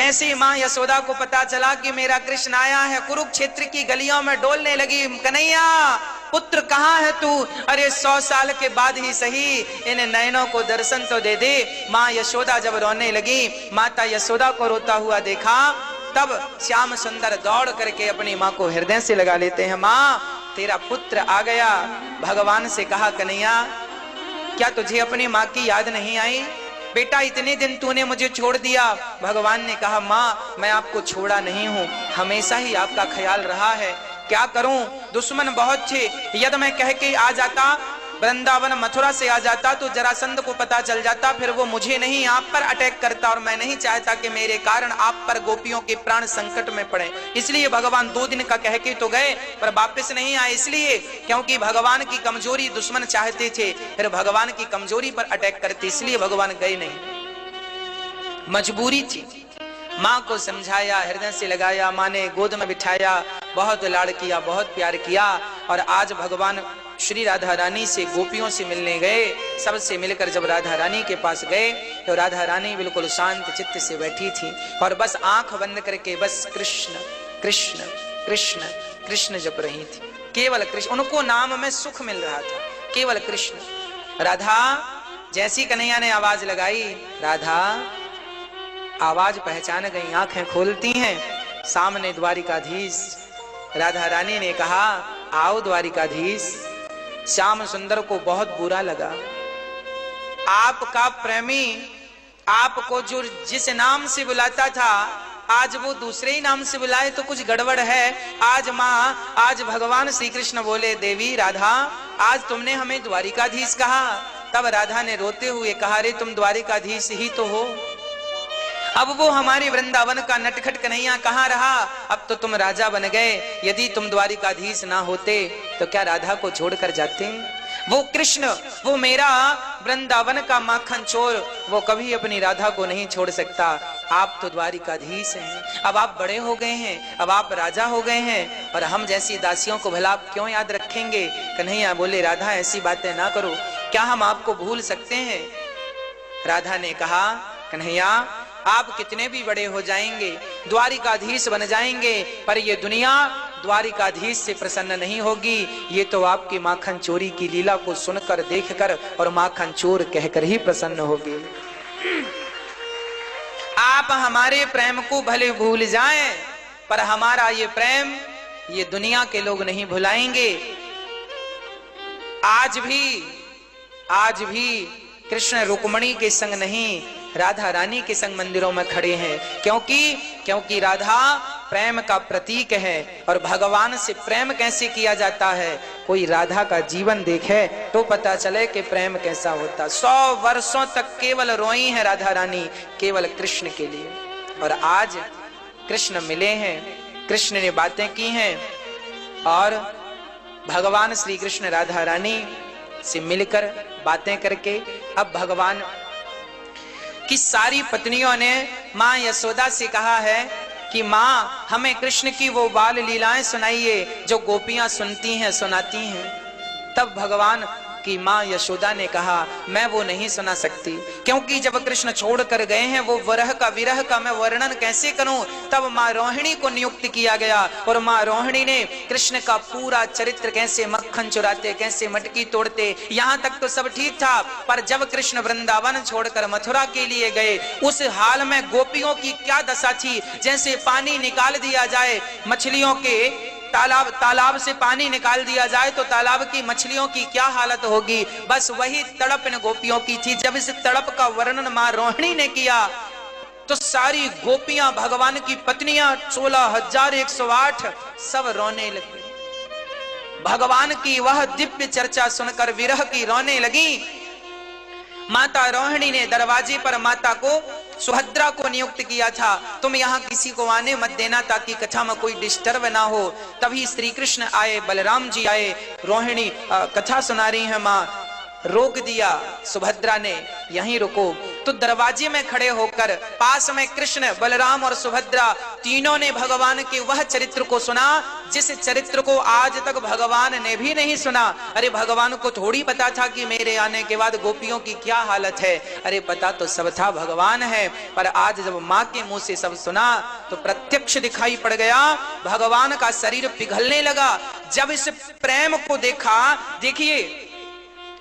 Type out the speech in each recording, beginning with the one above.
जैसे ही माँ यशोदा को पता चला कि मेरा कृष्ण आया है, कुरुक्षेत्र की गलियों में डोलने लगी, कन्हैया पुत्र कहाँ है तू? अरे 100 साल के बाद ही सही इन नयनों को दर्शन तो दे दे। माँ यशोदा जब रोने लगी, माता यशोदा को रोता हुआ देखा, तब श्याम सुंदर दौड़ करके अपनी माँ को हृदय से लगा लेते हैं। माँ तेरा पुत्र आ गया। भगवान से कहा, कन्हैया क्या तुझे अपनी माँ की याद नहीं आई? बेटा इतने दिन तूने मुझे छोड़ दिया। भगवान ने कहा, माँ मैं आपको छोड़ा नहीं हूँ, हमेशा ही आपका ख्याल रहा है। क्या करूं, दुश्मन बहुत थे। यदि मैं कह के आ जाता, वृंदावन मथुरा से आ जाता, तो जरासंध को पता चल जाता, फिर वो मुझे नहीं आप पर अटैक करता, और मैं नहीं चाहता कि मेरे कारण आप पर गोपियों के प्राण संकट में पड़े। इसलिए भगवान 2 दिन का कह के तो गए, पर वापस नहीं आए, इसलिए क्योंकि भगवान की कमजोरी दुश्मन चाहते थे, फिर भगवान की कमजोरी पर अटैक करते, इसलिए भगवान गए नहीं, मजबूरी थी। माँ को समझाया, हृदय से लगाया, माँ ने गोद में बिठाया, बहुत लाड़ किया, बहुत प्यार किया। और आज भगवान श्री राधा रानी से गोपियों से मिलने गए। सबसे मिलकर जब राधा रानी के पास गए तो राधा रानी बिल्कुल शांत चित्त से बैठी थी और बस आंख बंद करके बस कृष्ण कृष्ण कृष्ण कृष्ण जप रही थी। केवल कृष्ण, उनको नाम में सुख मिल रहा था, केवल कृष्ण। राधा जैसी कन्हैया ने आवाज लगाई, राधा आवाज पहचान गई, आंखें खोलती हैं, सामने द्वारिकाधीश। राधा रानी ने कहा, आओ द्वारिकाधीश। श्याम सुंदर को बहुत बुरा लगा। आपका प्रेमी आपको जो जिस नाम से बुलाता था, आज वो दूसरे ही नाम से बुलाए तो कुछ गड़बड़ है। आज माँ, आज भगवान श्री कृष्ण बोले, देवी राधा आज तुमने हमें द्वारिकाधीश कहा। तब राधा ने रोते हुए कहा, अरे तुम द्वारिकाधीश ही तो हो, अब वो हमारे वृंदावन का नटखट कन्हैया कहाँ रहा? अब तो तुम राजा बन गए। यदि तुम द्वारिकाधीश ना होते तो क्या राधा को छोड़कर जाते? वो कृष्ण, वो मेरा वृंदावन का माखन चोर, वो कभी अपनी राधा को नहीं छोड़ सकता। आप तो द्वारिकाधीश हैं, अब आप बड़े हो गए हैं, अब आप राजा हो गए हैं, और हम जैसी दासियों को भला आप क्यों याद रखेंगे? कन्हैया बोले, राधा ऐसी बातें ना करो, क्या हम आपको भूल सकते हैं? राधा ने कहा, कन्हैया आप कितने भी बड़े हो जाएंगे, द्वारिकाधीश बन जाएंगे, पर ये दुनिया द्वारिकाधीश से प्रसन्न नहीं होगी। ये तो आपकी माखन चोरी की लीला को सुनकर, देखकर और माखन चोर कहकर ही प्रसन्न होगी। आप हमारे प्रेम को भले भूल जाएं, पर हमारा ये प्रेम ये दुनिया के लोग नहीं भुलाएंगे। आज भी कृष्ण रुक्मणी के संग नहीं, राधा रानी के संग मंदिरों में खड़े हैं, क्योंकि राधा प्रेम का प्रतीक है। और भगवान से प्रेम कैसे किया जाता है, कोई राधा का जीवन देखे तो पता चले कि प्रेम कैसा होता। 100 वर्षों तक केवल रोई है राधा रानी, केवल कृष्ण के लिए। और आज कृष्ण मिले हैं, कृष्ण ने बातें की हैं, और भगवान श्री कृष्ण राधा रानी से मिलकर बातें करके अब भगवान की सारी पत्नियों ने माँ यशोदा से कहा है कि माँ हमें कृष्ण की वो बाल लीलाएं सुनाइए जो गोपियां सुनती हैं, सुनाती हैं। तब भगवान की माँ यशोदा ने कहा, मैं वो नहीं सुना सकती, क्योंकि जब कृष्ण छोड़ कर गए हैं वो विरह का मैं वर्णन कैसे करूं। तब माँ रोहिणी को नियुक्त किया गया, और माँ रोहिणी ने कृष्ण का पूरा चरित्र, कैसे मक्खन चुराते, कैसे मटकी तोड़ते, यहाँ तक तो सब ठीक था। पर जब कृष्ण वृंदावन छोड़कर मथुरा के लिए गए, उस हाल में गोपियों की क्या दशा थी। जैसे पानी निकाल दिया जाए, मछलियों के तालाब से पानी निकाल दिया जाए तो तालाब की मछलियों की क्या हालत होगी, बस वही तड़प इन गोपियों की थी। जब इस तड़प का वर्णन मां रोहिणी ने किया तो सारी गोपियां, भगवान की पत्नियां 16,108 सब रोने लगी। भगवान की वह दिव्य चर्चा सुनकर विरह की रोने लगी। माता रोहिणी ने दरवाजे पर माता को, सुभद्रा को नियुक्त किया था, तुम यहाँ किसी को आने मत देना ताकि कथा में कोई डिस्टर्ब ना हो। तभी श्री कृष्ण आए, बलराम जी आए, रोहिणी कथा सुना रही है, माँ रोक दिया सुभद्रा ने, यहीं रुको। तो दरवाजे में खड़े होकर पास में कृष्ण, बलराम और सुभद्रा तीनों ने भगवान के वह चरित्र को सुना जिस चरित्र को आज तक भगवान ने भी नहीं सुना। अरे भगवान को थोड़ी पता था कि मेरे आने के बाद गोपियों की क्या हालत है, अरे पता तो सब था, भगवान है। पर आज जब माँ के मुंह से सब सुना तो प्रत्यक्ष दिखाई पड़ गया, भगवान का शरीर पिघलने लगा। जब इस प्रेम को देखा, देखिए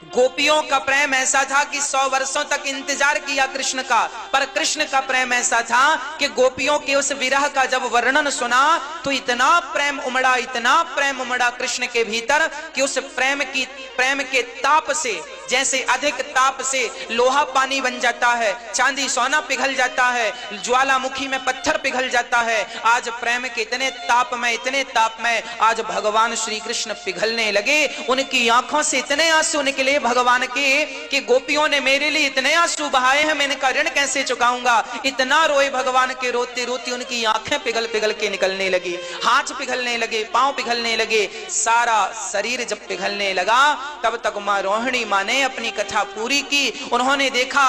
गोपियों का प्रेम ऐसा था कि 100 वर्षों तक इंतजार किया कृष्ण का, पर कृष्ण का प्रेम ऐसा था कि गोपियों के उस विरह का जब वर्णन सुना तो इतना प्रेम उमड़ा, इतना प्रेम उमड़ा कृष्ण के भीतर कि उस प्रेम के ताप से, जैसे अधिक ताप से लोहा पानी बन जाता है, चांदी सोना पिघल जाता है, ज्वालामुखी में पत्थर पिघल जाता है, आज प्रेम के इतने ताप में आज भगवान श्री कृष्ण पिघलने लगे। उनकी आंखों से इतने आंसू निकले भगवान के कि गोपियों ने मेरे लिए इतने आंसू बहाए हैं, मैं इनका ऋण कैसे चुकाऊंगा। इतना रोए भगवान के, रोते रोते उनकी आंखें पिघल पिघल के निकलने लगी, हाथ पिघलने लगे, पांव पिघलने लगे, सारा शरीर जब पिघलने लगा तब तक मां रोहिणी मां ने अपनी कथा पूरी की। उन्होंने देखा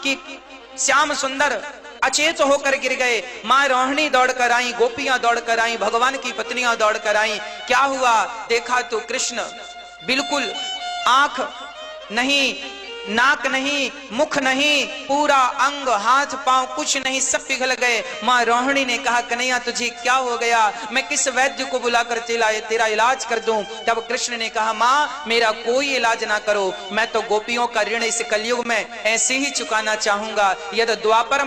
कि श्याम सुंदर अचेत होकर गिर गए, मां रोहिणी दौड़कर आई, गोपियां दौड़कर आई, भगवान की पत्नियां दौड़कर आई। क्या हुआ, देखा तो कृष्ण बिल्कुल आंख नहीं, नाक नहीं, मुख नहीं, पूरा अंग, हाथ पांव कुछ नहीं, सब पिघल गए। मां रोहिणी ने कहा, कन्हैया तुझे क्या हो गया, मैं किस वैद्य को बुलाकर तेरा इलाज कर दूं। तब कृष्ण ने कहा, मां मेरा कोई इलाज ना करो, मैं तो गोपियों का ऋण इस कलयुग में ऐसे ही चुकाना चाहूंगा। यदि द्वापर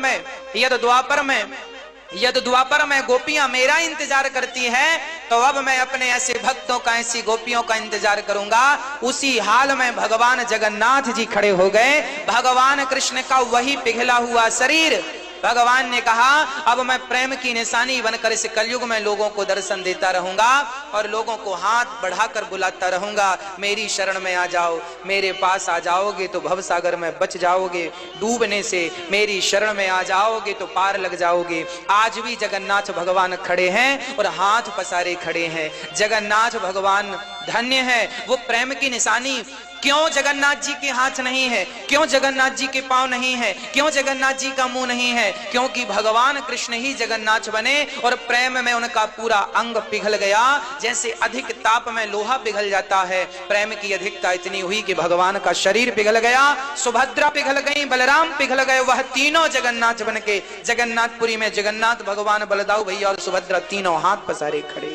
में गोपियां मेरा इंतजार करती हैं तो अब मैं अपने ऐसे भक्तों का, ऐसी गोपियों का इंतजार करूंगा। उसी हाल में भगवान जगन्नाथ जी खड़े हो गए। भगवान कृष्ण का वही पिघला हुआ शरीर, भगवान ने कहा अब मैं प्रेम की निशानी बनकर इस कलयुग में लोगों को दर्शन देता रहूंगा और लोगों को हाथ बढ़ाकर बुलाता रहूंगा, मेरी शरण में आ जाओ, मेरे पास आ जाओगे तो भवसागर में बच जाओगे डूबने से, मेरी शरण में आ जाओगे तो पार लग जाओगे। आज भी जगन्नाथ भगवान खड़े हैं और हाथ पसारे खड़े हैं। जगन्नाथ भगवान धन्य है, वो प्रेम की निशानी। क्यों जगन्नाथ जी के हाथ नहीं है, क्यों जगन्नाथ जी के पांव नहीं है, क्यों जगन्नाथ जी का मुंह नहीं है, क्योंकि भगवान कृष्ण ही जगन्नाथ बने और प्रेम में उनका पूरा अंग पिघल गया। जैसे अधिक ताप में लोहा पिघल जाता है, प्रेम की अधिकता इतनी हुई कि भगवान का शरीर पिघल गया, सुभद्रा पिघल गई, बलराम पिघल गए, वह तीनों जगन्नाथ बन के जगन्नाथपुरी में जगन्नाथ भगवान, बलदाऊ भैया और सुभद्रा तीनों हाथ पसारे खड़े।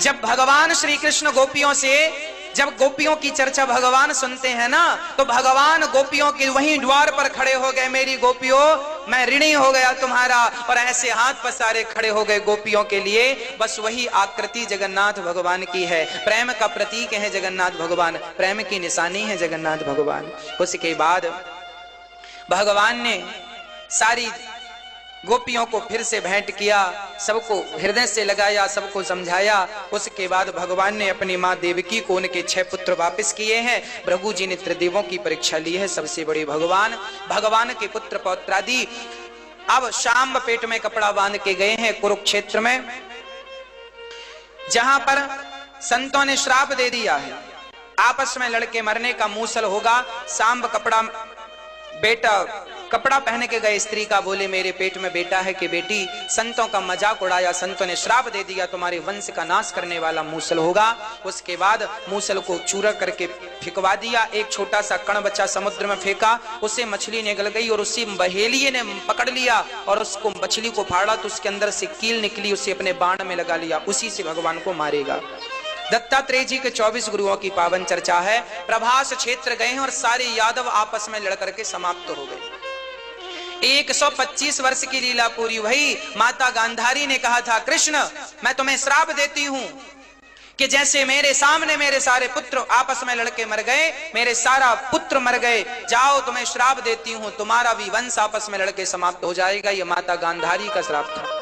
जब भगवान श्री कृष्ण जब गोपियों की चर्चा भगवान सुनते हैं ना, तो भगवान गोपियों के वहीं द्वार पर खड़े हो गए, मेरी गोपियों मैं ऋणी हो गया तुम्हारा, और ऐसे हाथ पसारे खड़े हो गए गोपियों के लिए। बस वही आकृति जगन्नाथ भगवान की है, प्रेम का प्रतीक है जगन्नाथ भगवान, प्रेम की निशानी है जगन्नाथ भगवान। उसके बाद भगवान ने सारी गोपियों को फिर से भेंट किया, सबको हृदय से लगाया, सबको समझाया। उसके बाद भगवान ने अपनी माँ देवकी को उनके 6 पुत्र वापस किए हैं। भृगु जी ने त्रिदेवों की परीक्षा ली है, सबसे बड़े भगवान के पुत्र पौत्रादि अब शाम पेट में कपड़ा बांध के गए हैं कुरुक्षेत्र में, जहां पर संतों ने श्राप दे दिया है, आपस में लड़के मरने का मूसल होगा। सांब कपड़ा पहन के गए स्त्री का, बोले मेरे पेट में बेटा है कि बेटी। संतों का मजाक उड़ाया, संतों ने श्राप दे दिया तुम्हारे वंश का नाश करने वाला मूसल होगा। उसके बाद मूसल को चूरा करके फेंकवा दिया, एक छोटा सा कण बच्चा समुद्र में फेंका, उससे मछली निकल गई और उसी बहेलिये ने पकड़ लिया और उसको मछली को फाड़ा तो उसके अंदर से कील निकली, उसे अपने बाण में लगा लिया, उसी से भगवान को मारेगा। दत्तात्रेय जी के 24 गुरुओं की पावन चर्चा है। प्रभास क्षेत्र गए हैं और सारे यादव आपस में लड़ करके समाप्त हो गए। 125 वर्ष की लीला पूरी हुई। माता गांधारी ने कहा था, कृष्ण मैं तुम्हें श्राप देती हूं कि जैसे मेरे सामने मेरे सारे पुत्र आपस में लड़के मर गए, मेरे सारा पुत्र मर गए, जाओ तुम्हें श्राप देती हूं, तुम्हारा भी वंश आपस में लड़के समाप्त हो जाएगा। यह माता गांधारी का श्राप था,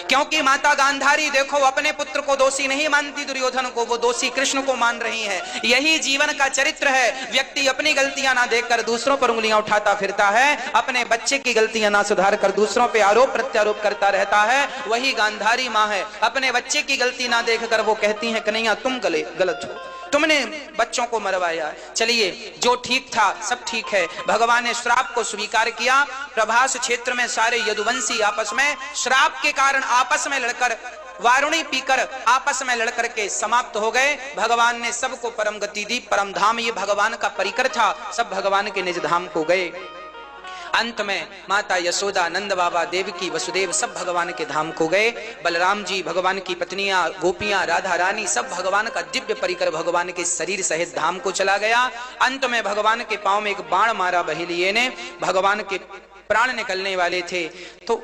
क्योंकि माता गांधारी देखो अपने पुत्र को दोषी नहीं मानती दुर्योधन को, वो दोषी कृष्ण को मान रही है। यही जीवन का चरित्र है। व्यक्ति अपनी गलतियां ना देखकर दूसरों पर उंगलियां उठाता फिरता है, अपने बच्चे की गलतियां ना सुधार कर दूसरों पे आरोप प्रत्यारोप करता रहता है। वही गांधारी माँ है, अपने बच्चे की गलती ना देखकर वो कहती है कन्हैया तुम गलत हो, तुमने बच्चों को मरवाया। चलिए, जो ठीक था सब ठीक है। भगवान ने श्राप को स्वीकार किया। प्रभास क्षेत्र में सारे यदुवंशी आपस में श्राप के कारण आपस में लड़कर, वारुणी पीकर आपस में लड़कर के समाप्त हो गए। भगवान ने सबको परम गति दी। परम धाम ये भगवान का परिकर था, सब भगवान के निज धाम को गए। अंत में माता यशोदा, नंद बाबा, देवकी, वसुदेव सब भगवान के धाम को गए। बलराम जी, भगवान की पत्नियां, गोपियां, राधा रानी सब भगवान का दिव्य परिकर भगवान के शरीर सहित धाम को चला गया। अंत में भगवान के पांव में एक बाण मारा बहेलिये ने। भगवान के प्राण निकलने वाले थे तो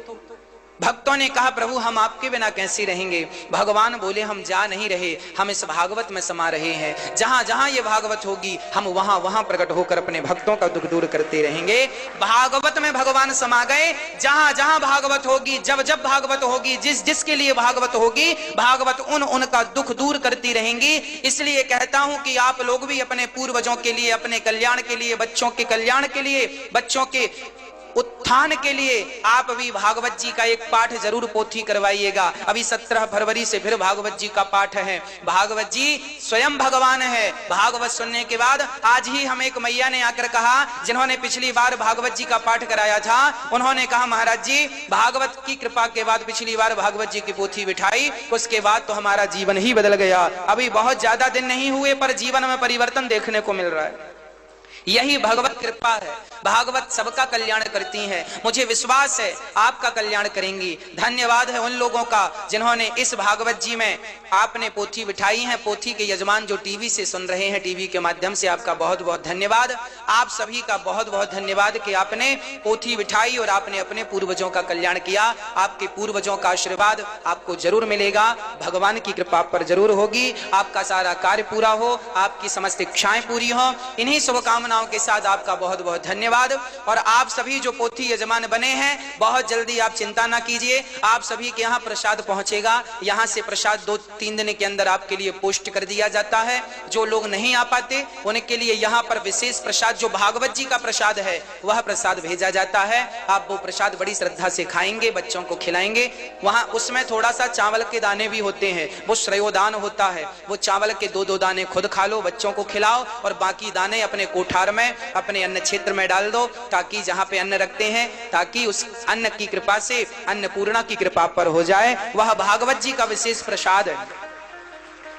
भक्तों ने कहा, प्रभु हम आपके बिना कैसे रहेंगे। भगवान बोले, हम जा नहीं रहे, हम इस भागवत में समा रहे हैं। जहां जहां ये भागवत होगी हम वहां वहां प्रकट होकर अपने भक्तों का दुख दूर करते रहेंगे। भागवत में भगवान समा गए। जहां जहां भागवत होगी, जब जब भागवत होगी, जिस जिसके लिए भागवत होगी, भागवत उनका दुख दूर करती रहेंगी। इसलिए कहता हूं कि आप लोग भी अपने पूर्वजों के लिए, अपने कल्याण के लिए, बच्चों के कल्याण के लिए, बच्चों के उत्थान के लिए आप भी भागवत जी का एक पाठ जरूर पोथी करवाइएगा। अभी 17 फरवरी से फिर भागवत जी का पाठ है। भागवत जी स्वयं भगवान है। भागवत सुनने के बाद आज ही हम एक मैया ने आकर कहा, जिन्होंने पिछली बार भागवत जी का पाठ कराया था, उन्होंने कहा, महाराज जी भागवत की कृपा के बाद पिछली बार भागवत जी की पोथी बिठाई, उसके बाद तो हमारा जीवन ही बदल गया। अभी बहुत ज्यादा दिन नहीं हुए पर जीवन में परिवर्तन देखने को मिल रहा है। यही भगवत कृपा है। भागवत सबका कल्याण करती है। मुझे विश्वास है आपका कल्याण करेंगी। धन्यवाद है उन लोगों का जिन्होंने इस भागवत जी में आपने पोथी बिठाई है। पोथी के यजमान जो टीवी से सुन रहे हैं, टीवी के माध्यम से आपका बहुत बहुत धन्यवाद। आप सभी का बहुत बहुत धन्यवाद कि आपने पोथी बिठाई और आपने अपने पूर्वजों का कल्याण किया। आपके पूर्वजों का आशीर्वाद आपको जरूर मिलेगा। भगवान की कृपा पर जरूर होगी। आपका सारा कार्य पूरा हो, आपकी समस्त इच्छाएं पूरी हो। इन्हीं शुभकामनाओं के साथ आपका बहुत बहुत धन्यवाद। और आप सभी जो पोथी यजमान बने हैं, बहुत जल्दी आप चिंता ना कीजिए, आप सभी के यहाँ प्रसाद पहुंचेगा। यहाँ से प्रसाद 2-3 दिन के अंदर आपके लिए पोस्ट कर दिया जाता है। जो लोग नहीं आ पाते उनके लिए यहाँ पर विशेष प्रसाद, जो भागवत जी का प्रसाद है, वह प्रसाद भेजा जाता है। आप वो प्रसाद बड़ी श्रद्धा से खाएंगे, बच्चों को खिलाएंगे। वहां उसमें थोड़ा सा चावल के दाने भी होते हैं, वो श्रेयोदान होता है। वो चावल के 2-2 दाने खुद खा लो, बच्चों को खिलाओ, और बाकी दाने अपने कोठार में, अपने अन्न क्षेत्र में डाल दो, ताकि जहां पे अन्न रखते हैं, ताकि उस अन्न की कृपा से अन्नपूर्णा की कृपा पर हो जाए। वह भागवत जी का विशेष प्रसाद है।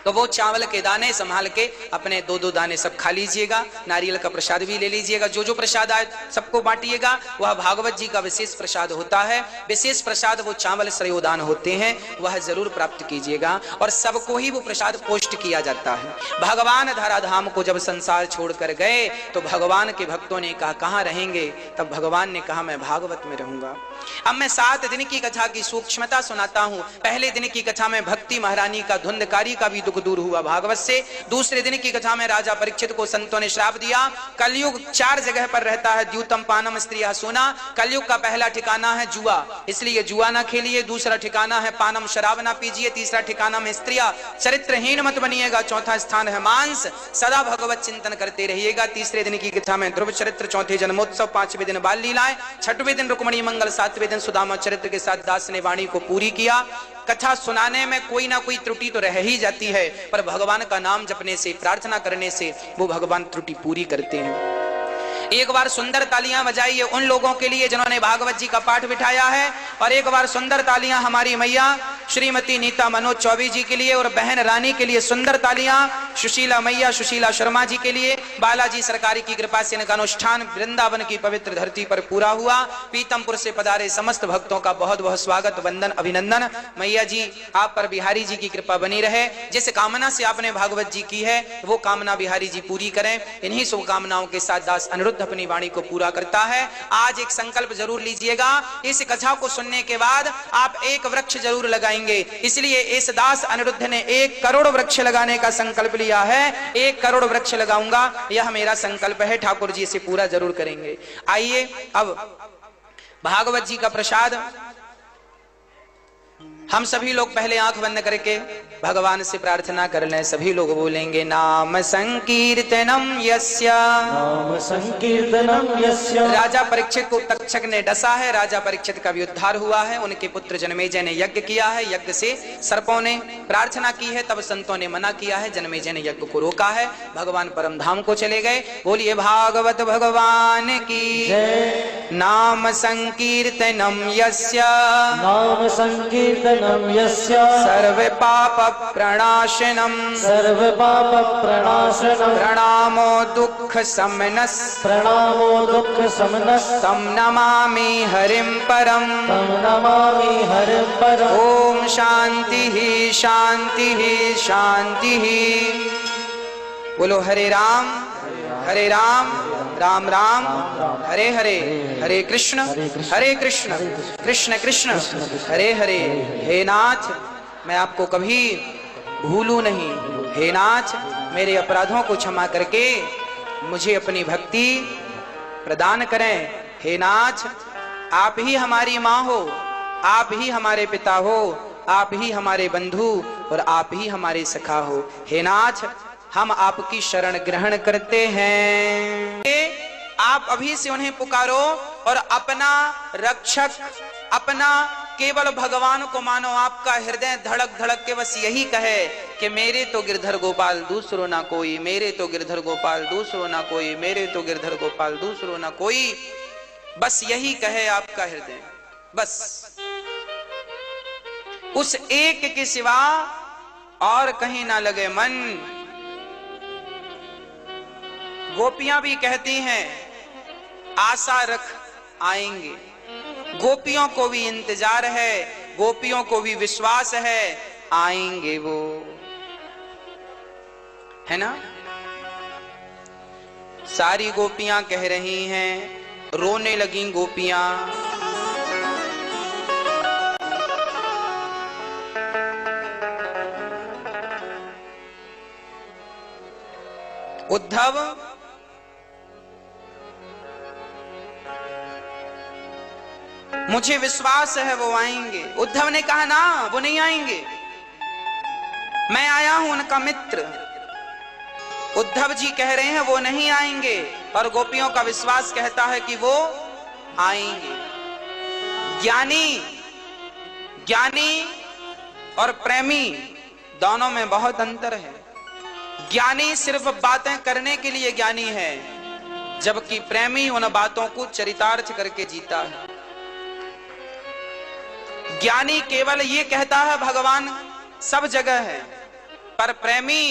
तो वो चावल के दाने संभाल के अपने 2-2 दाने सब खा लीजिएगा। नारियल का प्रसाद भी ले लीजिएगा। जो जो प्रसाद आए सबको बांटिएगा। वह भागवत जी का विशेष प्रसाद होता है। विशेष प्रसाद वो चावल श्रेयोदान होते हैं, वह जरूर प्राप्त कीजिएगा। और सबको ही वो प्रसाद पोस्ट किया जाता है। भगवान धराधाम को जब संसार छोड़कर गए तो भगवान के भक्तों ने कहा, कहाँ रहेंगे? तब भगवान ने कहा, मैं भागवत में रहूंगा। अब मैं 7 दिन की कथा की सूक्ष्मता सुनाता हूं। पहले दिन की कथा में भक्ति महारानी का, धुंधकारी का भी दुख दूर हुआ भागवत से। दूसरे दिन की कथा में राजा परीक्षित को संतों ने श्राप दिया। कलयुग 4 जगह पर रहता है। द्यूतम पानम स्त्रिया सोना। कलयुग का पहला ठिकाना है जुआ, इसलिए जुआ ना खेलिए। दूसरा ठिकाना है पानम, शराब ना पीजिए। तीसरा ठिकाना में स्त्रिया, चरित्रहीन मत बनिएगा। चौथा स्थान है मांस, सदा भगवत चिंतन करते रहिएगा। तीसरे दिन की कथा में ध्रुव चरित्र, चौथे जन्मोत्सव, 5वें दिन बाल लीलाएं, 6वें दिन रुक्मणी मंगल, 7वें दिन सुदामा चरित्र के साथ दास ने वाणी को पूरी किया। कथा सुनाने में कोई ना कोई त्रुटि तो रह ही जाती है, पर भगवान का नाम जपने से, प्रार्थना करने से वो भगवान त्रुटि पूरी करते हैं। एक बार सुंदर तालियां बजाइए उन लोगों के लिए जिन्होंने भागवत जी का पाठ बिठाया है। और एक बार सुंदर तालियां हमारी मैया श्रीमती नीता मनोज चौबे जी के लिए, और बहन रानी के लिए सुंदर तालियां। सुशीला मैया, सुशीला शर्मा जी के लिए। बालाजी सरकारी की कृपा से इनका अनुष्ठान वृंदावन की पवित्र धरती पर पूरा हुआ। पीतमपुर से पधारे समस्त भक्तों का बहुत बहुत स्वागत, वंदन, अभिनंदन। मैया जी आप पर बिहारी जी की कृपा बनी रहे। जिस कामना से आपने भागवत जी की है वो कामना बिहारी जी पूरी करें। इन्हीं शुभकामनाओं के साथ दास अनिरुद्ध अपनी वाणी को पूरा करता है। आज एक संकल्प जरूर लीजिएगा, इस कथा को सुनने के बाद आप 1 वृक्ष जरूर लगाएंगे। इसलिए इस दास अनिरुद्ध ने 1 करोड़ वृक्ष लगाने का संकल्प लिया है। 1 करोड़ वृक्ष लगाऊंगा, यह मेरा संकल्प है। ठाकुर जी इसे पूरा जरूर करेंगे। आइए अब भागवत जी का प्रसाद हम सभी लोग पहले आंख बंद करके भगवान से प्रार्थना कर लें। सभी लोग बोलेंगे नाम संकीर्तनम यस्य, नाम संकीर्तनम यस्य। राजा परीक्षित को तक्षक ने डसा है, राजा परीक्षित का भी उद्धार हुआ है। उनके पुत्र जनमेजय ने यज्ञ किया है, यज्ञ से सर्पों ने प्रार्थना की है, तब संतों ने मना किया है, जनमेजय ने यज्ञ को रोका है, भगवान परम धाम को चले गए। बोलिए भागवत भगवान की जय। नाम संकीर्तनम यस्य, नाम संकीर्तनम यस्य। सर्व पाप प्रणाशनम, सर्व पाप प्रणाशनम। प्रणामो दुख समनस, प्रणामो दुख समनस। तम नमामि हरिम परम, तम नमामि हरिं परम्। ओम शांति ही शांति ही शांति ही। बोलो हरे राम राम राम हरे हरे, हरे कृष्ण कृष्ण कृष्ण हरे हरे। हे नाथ, मैं आपको कभी भूलूं नहीं। हे नाथ, मेरे अपराधों को क्षमा करके मुझे अपनी भक्ति प्रदान करें। हे नाथ, आप ही हमारी माँ हो, आप ही हमारे पिता हो, आप ही हमारे बंधु और आप ही हमारे सखा हो। हे नाथ, हम आपकी शरण ग्रहण करते हैं। आप अभी से उन्हें पुकारो और अपना रक्षक, अपना केवल भगवान को मानो। आपका हृदय धड़क धड़क के बस यही कहे कि मेरे तो गिरधर गोपाल दूसरो ना कोई, मेरे तो गिरधर गोपाल दूसरो ना कोई, मेरे तो गिरधर गोपाल दूसरो ना कोई। बस यही कहे आपका हृदय, बस उस एक के सिवा और कहीं ना लगे मन। गोपियां भी कहती हैं आशा रख आएंगे, गोपियों को भी इंतजार है, गोपियों को भी विश्वास है आएंगे वो, है ना। सारी गोपियां कह रही हैं, रोने लगी गोपियां। उद्धव मुझे विश्वास है वो आएंगे। उद्धव ने कहा ना, वो नहीं आएंगे, मैं आया हूं उनका मित्र। उद्धव जी कह रहे हैं वो नहीं आएंगे और गोपियों का विश्वास कहता है कि वो आएंगे। ज्ञानी और प्रेमी दोनों में बहुत अंतर है। ज्ञानी सिर्फ बातें करने के लिए ज्ञानी है, जबकि प्रेमी उन बातों को चरितार्थ करके जीता है। ज्ञानी केवल ये कहता है भगवान सब जगह है, पर प्रेमी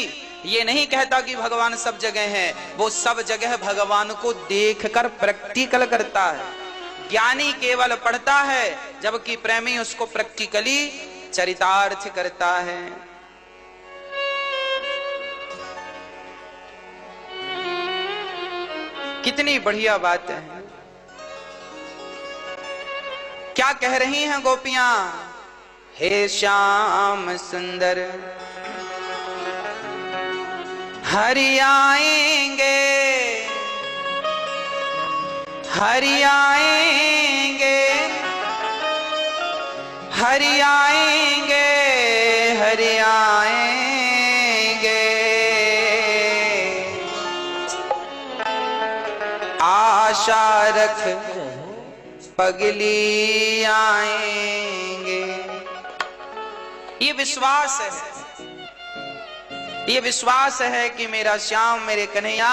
ये नहीं कहता कि भगवान सब जगह है, वो सब जगह भगवान को देखकर प्रैक्टिकल करता है। ज्ञानी केवल पढ़ता है, जबकि प्रेमी उसको प्रैक्टिकली चरितार्थ करता है। कितनी बढ़िया बात है। क्या कह रही हैं गोपियां? हे श्याम सुंदर हरि आएंगे, हरि आएंगे, हरि आएंगे, हरि आएंगे, आशा रख पगली आएंगे। ये विश्वास है, ये विश्वास है कि मेरा श्याम, मेरे कन्हैया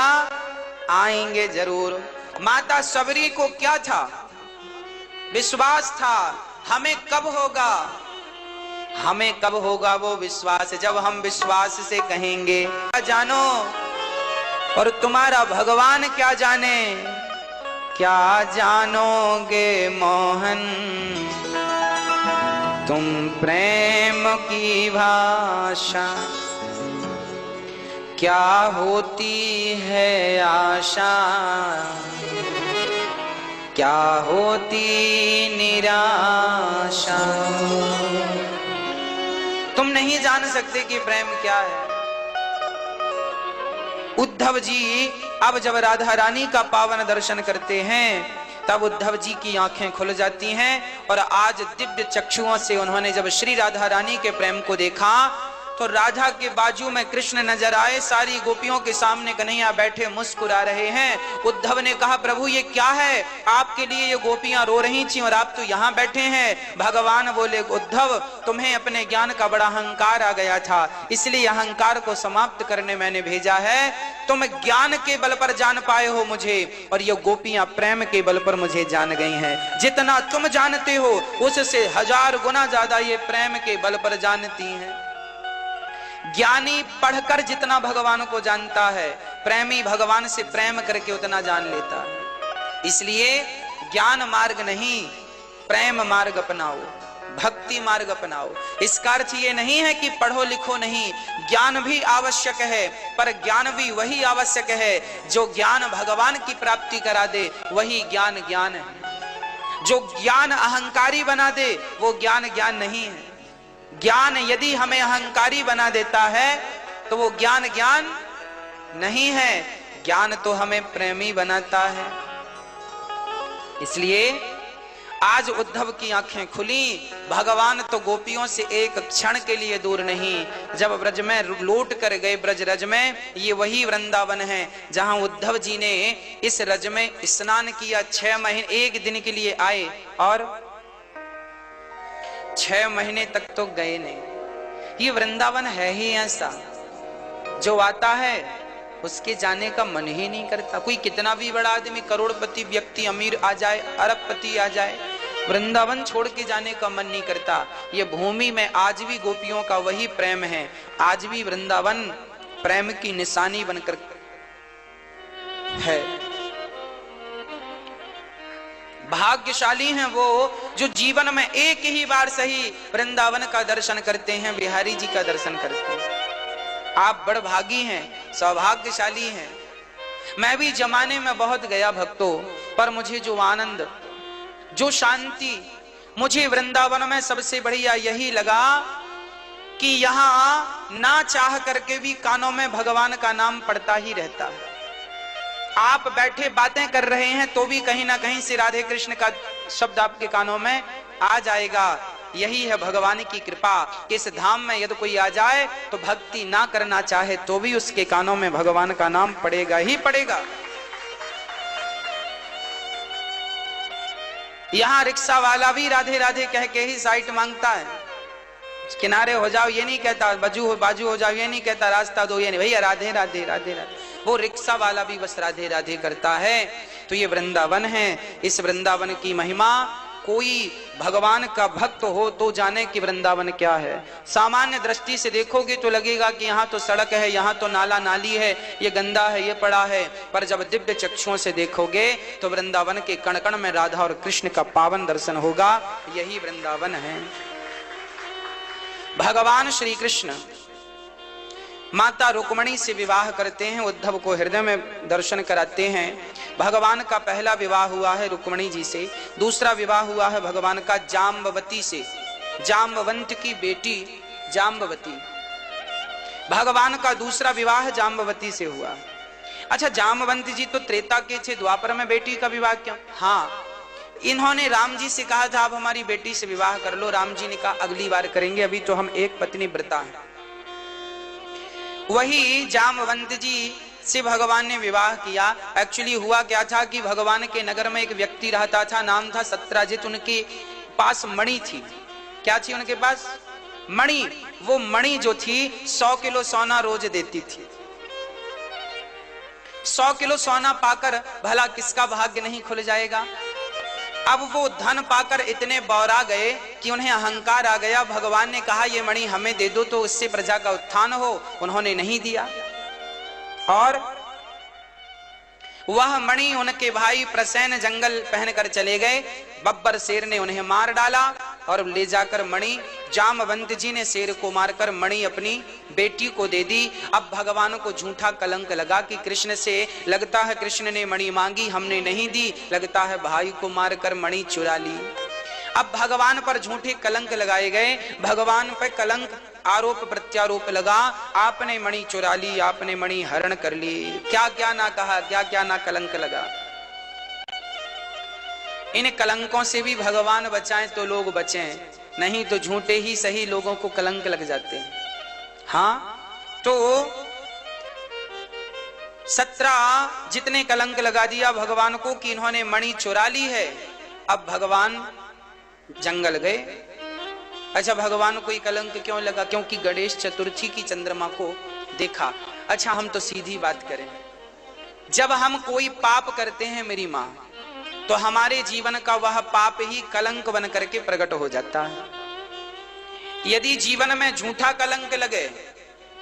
आएंगे जरूर। माता सबरी को क्या था? विश्वास था। हमें कब होगा? हमें कब होगा वो विश्वास? जब हम विश्वास से कहेंगे क्या जानो और तुम्हारा भगवान क्या जाने। क्या जानोगे मोहन तुम प्रेम की भाषा, क्या होती है आशा, क्या होती निराशा। तुम नहीं जान सकते कि प्रेम क्या है। उद्धव जी अब जब राधा रानी का पावन दर्शन करते हैं तब उद्धव जी की आंखें खुल जाती हैं और आज दिव्य चक्षुओं से उन्होंने जब श्री राधा रानी के प्रेम को देखा तो राधा के बाजू में कृष्ण नजर आए, सारी गोपियों के सामने कन्हैया बैठे मुस्कुरा रहे हैं। उद्धव ने कहा, प्रभु ये क्या है, आपके लिए ये गोपियां रो रही थी और आप तो यहाँ बैठे हैं। भगवान बोले, उद्धव तुम्हें अपने ज्ञान का बड़ा अहंकार आ गया था, इसलिए अहंकार को समाप्त करने मैंने भेजा है। तुम ज्ञान के बल पर जान पाए हो मुझे और ये गोपियां प्रेम के बल पर मुझे जान गई हैं। जितना तुम जानते हो उससे 1000 गुना ज्यादा ये प्रेम के बल पर जानती हैं। ज्ञानी पढ़कर जितना भगवान को जानता है, प्रेमी भगवान से प्रेम करके उतना जान लेता है। इसलिए ज्ञान मार्ग नहीं, प्रेम मार्ग अपनाओ, भक्ति मार्ग अपनाओ। इसका अर्थ ये नहीं है कि पढ़ो लिखो नहीं, ज्ञान भी आवश्यक है, पर ज्ञान भी वही आवश्यक है जो ज्ञान भगवान की प्राप्ति करा दे, वही ज्ञान ज्ञान है। जो ज्ञान अहंकारी बना दे वो ज्ञान ज्ञान नहीं है। ज्ञान यदि हमें अहंकारी बना देता है तो वो ज्ञान ज्ञान नहीं है, ज्ञान तो हमें प्रेमी बनाता है। इसलिए आज उद्धव की आंखें खुली। भगवान तो गोपियों से एक क्षण के लिए दूर नहीं, जब ब्रज में लौट कर गए, ब्रज रज में, ये वही वृंदावन है जहां उद्धव जी ने इस रज में स्नान किया। 6 महीने 1 दिन के लिए आए और 6 महीने तक तो गए नहीं। ये वृंदावन है ही ऐसा, जो आता है उसके जाने का मन ही नहीं करता। कोई कितना भी बड़ा आदमी, करोड़पति व्यक्ति, अमीर आ जाए, अरबपति आ जाए, वृंदावन छोड़ के जाने का मन नहीं करता। ये भूमि में आज भी गोपियों का वही प्रेम है, आज भी वृंदावन प्रेम की निशानी बनकर है। भाग्यशाली हैं वो जो जीवन में एक ही बार सही वृंदावन का दर्शन करते हैं, बिहारी जी का दर्शन करते हैं। आप बड़ भागी हैं, सौभाग्यशाली हैं। मैं भी जमाने में बहुत गया भक्तों, पर मुझे जो आनंद, जो शांति मुझे वृंदावन में सबसे बढ़िया यही लगा कि यहाँ ना चाह करके भी कानों में भगवान का नाम पड़ता ही रहता है। आप बैठे बातें कर रहे हैं तो भी कहीं ना कहीं से राधे कृष्ण का शब्द आपके कानों में आ जाएगा। यही है भगवान की कृपा कि इस धाम में यदि कोई आ जाए तो भक्ति ना करना चाहे तो भी उसके कानों में भगवान का नाम पड़ेगा ही पड़ेगा। यहां रिक्शा वाला भी राधे राधे कह के ही साइट मांगता है। किनारे हो जाओ ये नहीं कहता, बाजू हो जाओ ये नहीं कहता, रास्ता दो ये नहीं, भैया राधे राधे राधे राधे। वो रिक्शा वाला भी बस राधे राधे करता है। तो ये वृंदावन है, इस वृंदावन की महिमा कोई भगवान का भक्त हो तो जाने कि वृंदावन क्या है। सामान्य दृष्टि से देखोगे तो लगेगा कि यहाँ तो सड़क है, यहाँ तो नाला नाली है, ये गंदा है, ये पड़ा है, पर जब दिव्य चक्षुओं से देखोगे तो वृंदावन के कण कण में राधा और कृष्ण का पावन दर्शन होगा। यही वृंदावन है। भगवान श्री कृष्ण माता रुक्मणी से विवाह करते हैं, उद्धव को हृदय में दर्शन कराते हैं। भगवान का पहला विवाह हुआ है रुक्मणी जी से, दूसरा विवाह हुआ है भगवान का जाम्बवती से, जाम्बवंत की बेटी जाम्बवती। भगवान का दूसरा विवाह जाम्बवती से हुआ। अच्छा, जाम्बवंत जी तो त्रेता के थे, द्वापर में बेटी का विवाह क्यों? हाँ, इन्होंने राम जी से कहा था आप हमारी बेटी से विवाह कर लो। राम जी ने कहा अगली बार करेंगे, अभी तो हम एक पत्नी व्रता हैं। वही जाम्बवंत जी से भगवान ने विवाह किया। एक्चुअली हुआ क्या था कि भगवान के नगर में एक व्यक्ति रहता था, नाम था सत्राजित। उनके पास मणि थी। क्या थी उनके पास? मणि। वो मणि जो थी 100 किलो सोना रोज देती थी। 100 किलो सोना पाकर भला किसका भाग्य नहीं खुल जाएगा। अब वो धन पाकर इतने बौरा गए कि उन्हें अहंकार आ गया। भगवान ने कहा ये मणि हमें दे दो तो इससे प्रजा का उत्थान हो। उन्होंने नहीं दिया और वह मणि उनके भाई प्रसेन जंगल पहनकर चले गए। बब्बर शेर ने उन्हें मार डाला और ले जाकर मणि जाम्बवंत जी ने शेर को मारकर मणि अपनी बेटी को दे दी। अब भगवान को झूठा कलंक लगा कि कृष्ण से, लगता है कृष्ण ने मणि मांगी हमने नहीं दी, लगता है भाई को मारकर मणि चुरा ली। अब भगवान पर झूठे कलंक लगाए गए। भगवान पर कलंक आरोप प्रत्यारोप लगा, आपने मणि चुरा ली, आपने मणि हरण कर ली। क्या क्या ना कहा, क्या क्या ना कलंक लगा। इन कलंकों से भी भगवान बचाएं तो लोग बचें, नहीं तो झूठे ही सही लोगों को कलंक लग जाते हैं। हाँ, तो 17 जितने कलंक लगा दिया भगवान को कि इन्होंने मणि चुरा ली है। अब भगवान जंगल गए। अच्छा, भगवान को ये कलंक क्यों लगा? क्योंकि गणेश चतुर्थी की चंद्रमा को देखा। अच्छा, हम तो सीधी बात करें, जब हम कोई पाप करते हैं मेरी माँ, तो हमारे जीवन का वह पाप ही कलंक बन करके प्रकट हो जाता है। यदि जीवन में झूठा कलंक लगे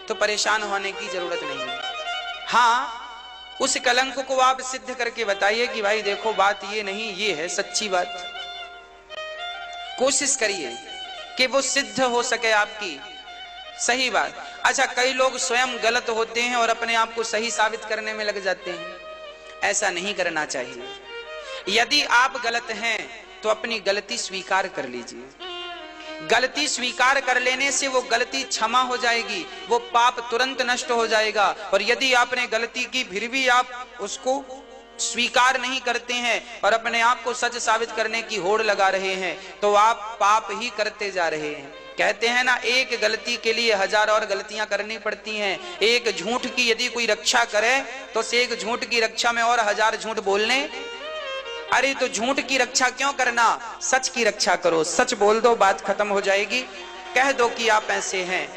तो परेशान होने की जरूरत नहीं है। हाँ, उस कलंक को आप सिद्ध करके बताइए कि भाई देखो बात ये नहीं, ये है सच्ची बात। कोशिश करिए कि वो सिद्ध हो सके आपकी सही बात। अच्छा, कई लोग स्वयं गलत होते हैं और अपने आप को सही साबित करने में लग जाते हैं। ऐसा नहीं करना चाहिए। यदि आप गलत हैं तो अपनी गलती स्वीकार कर लीजिए। गलती स्वीकार कर लेने से वो गलती क्षमा हो जाएगी, वो पाप तुरंत नष्ट हो जाएगा। और यदि आपने गलती की फिर भी आप उसको स्वीकार नहीं करते हैं और अपने आप को सच साबित करने की होड़ लगा रहे हैं, तो आप पाप ही करते जा रहे हैं। कहते हैं ना, एक गलती के लिए 1000 और गलतियां करनी पड़ती हैं। एक झूठ की यदि कोई रक्षा करे तो एक झूठ की रक्षा में और 1000 झूठ बोलने। अरे तो झूठ की रक्षा क्यों करना, सच की रक्षा करो। सच बोल दो, बात खत्म हो जाएगी। कह दो कि आप ऐसे हैं।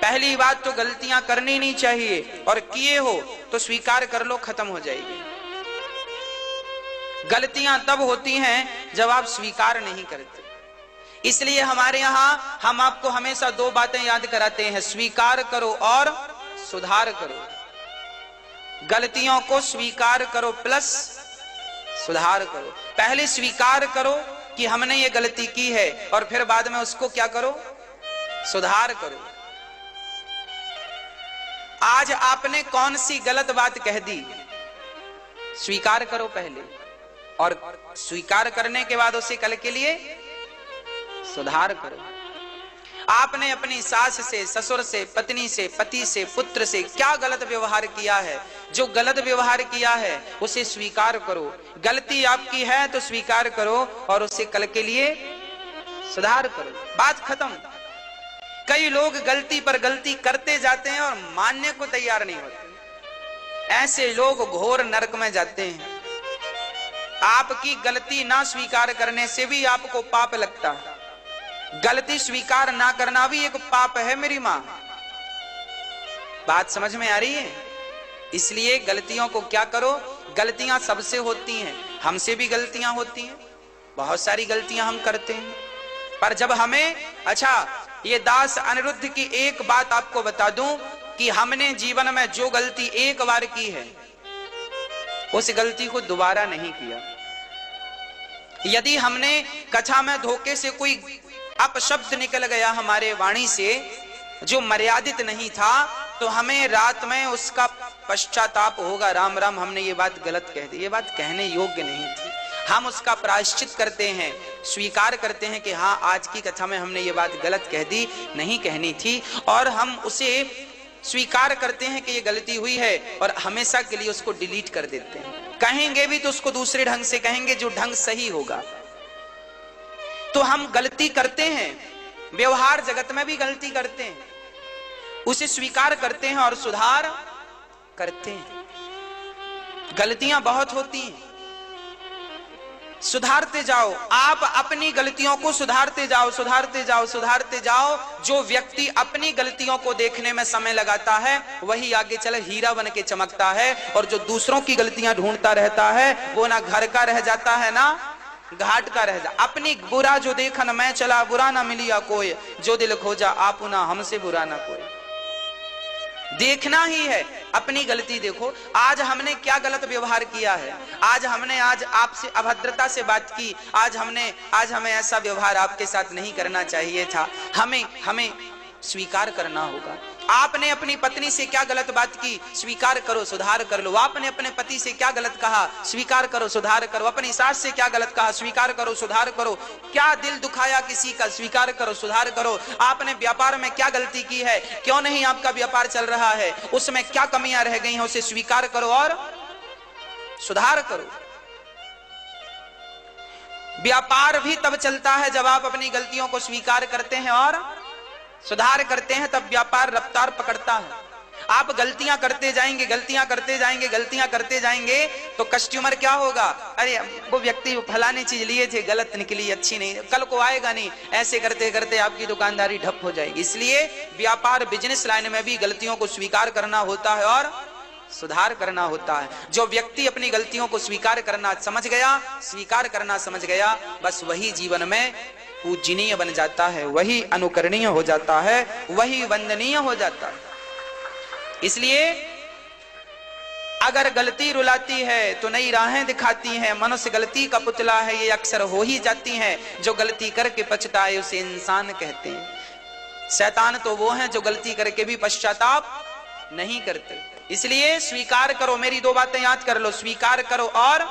पहली बात तो गलतियां करनी नहीं चाहिए, और किए हो तो स्वीकार कर लो, खत्म हो जाएगी। गलतियां तब होती हैं जब आप स्वीकार नहीं करते। इसलिए हमारे यहां हम आपको हमेशा 2 बातें याद कराते हैं, स्वीकार करो और सुधार करो। गलतियों को स्वीकार करो प्लस सुधार करो। पहले स्वीकार करो कि हमने ये गलती की है, और फिर बाद में उसको क्या करो, सुधार करो। आज आपने कौन सी गलत बात कह दी, स्वीकार करो पहले, और स्वीकार करने के बाद उसे कल के लिए सुधार करो। आपने अपनी सास से, ससुर से, पत्नी से, पति से, पुत्र से क्या गलत व्यवहार किया है, जो गलत व्यवहार किया है उसे स्वीकार करो। गलती आपकी है तो स्वीकार करो और उसे कल के लिए सुधार करो, बात खत्म। कई लोग गलती पर गलती करते जाते हैं और मानने को तैयार नहीं होते। ऐसे लोग घोर नरक में जाते हैं। आपकी गलती ना स्वीकार करने से भी आपको पाप लगता है। गलती स्वीकार ना करना भी एक पाप है मेरी मां। बात समझ में आ रही है? इसलिए गलतियों को क्या करो, गलतियां सबसे होती हैं, हमसे भी गलतियां होती हैं, बहुत सारी गलतियां हम करते हैं। पर जब हमें, अच्छा ये दास अनिरुद्ध की एक बात आपको बता दूं कि हमने जीवन में जो गलती एक बार की है उस गलती को दोबारा नहीं किया। यदि हमने कथा में धोखे से कोई अपशब्द निकल गया हमारे वाणी से जो मर्यादित नहीं था, तो हमें रात में उसका पश्चाताप होगा, राम राम हमने ये बात गलत कह दी, ये बात कहने योग्य नहीं थी। हम उसका प्रायश्चित करते हैं, स्वीकार करते हैं कि हाँ आज की कथा में हमने ये बात गलत कह दी, नहीं कहनी थी, और हम उसे स्वीकार करते हैं कि ये गलती हुई है और हमेशा के लिए उसको डिलीट कर देते हैं। कहेंगे भी तो उसको दूसरे ढंग से कहेंगे जो ढंग सही होगा। तो हम गलती करते हैं, व्यवहार जगत में भी गलती करते हैं, उसे स्वीकार करते हैं और सुधार करते हैं। गलतियां बहुत होती हैं, सुधारते जाओ। आप अपनी गलतियों को सुधारते जाओ, सुधारते जाओ, सुधारते जाओ। जो व्यक्ति अपनी गलतियों को देखने में समय लगाता है वही आगे चले हीरा बन के चमकता है, और जो दूसरों की गलतियां ढूंढता रहता है वो ना घर का रह जाता है ना घाट का रह जा। अपनी बुरा जो देखन मैं चला, बुरा ना मिलिया कोई, जो दिल खोजा आप ना हमसे बुरा ना कोई। देखना ही है, अपनी गलती देखो। आज हमने क्या गलत व्यवहार किया है, आज आपसे अभद्रता से बात की, आज हमें ऐसा व्यवहार आपके साथ नहीं करना चाहिए था। हमें स्वीकार करना होगा। आपने अपनी पत्नी से क्या गलत बात की, स्वीकार करो, सुधार कर लो। आपने अपने पति से क्या गलत कहा, स्वीकार करो, सुधार करो। अपनी सास से क्या गलत कहा, स्वीकार करो, सुधार करो। क्या दिल दुखाया किसी का, स्वीकार करो, सुधार करो। आपने व्यापार में क्या गलती की है, क्यों नहीं आपका व्यापार चल रहा है, उसमें क्या कमियां रह गई हैं, उसे स्वीकार करो और सुधार करो। व्यापार भी तब चलता है जब आप अपनी गलतियों को स्वीकार करते हैं और सुधार करते हैं, तब व्यापार रफ्तार पकड़ता है। आप गलतियां करते जाएंगे, गलतियां करते जाएंगे, गलतियां करते जाएंगे तो कस्टमर क्या होगा, अरे वो व्यक्ति फलानी चीज लिए थे, गलत निकली, अच्छी नहीं, कल को आएगा नहीं। ऐसे करते करते आपकी दुकानदारी ठप हो जाएगी। इसलिए व्यापार बिजनेस लाइन में भी गलतियों को स्वीकार करना होता है और सुधार करना होता है। जो व्यक्ति अपनी गलतियों को स्वीकार करना समझ गया, स्वीकार करना समझ गया, बस वही जीवन में पूजनीय बन जाता है, वही अनुकरणीय हो जाता है, वही वंदनीय हो जाता है। इसलिए अगर गलती रुलाती है तो नई राहें दिखाती है। मनुष्य गलती का पुतला है, ये अक्सर हो ही जाती है। जो गलती करके पछताए उसे इंसान कहते हैं। शैतान तो वो हैं जो गलती करके भी पश्चाताप नहीं करते। इसलिए स्वीकार करो, मेरी दो बातें याद कर लो, स्वीकार करो और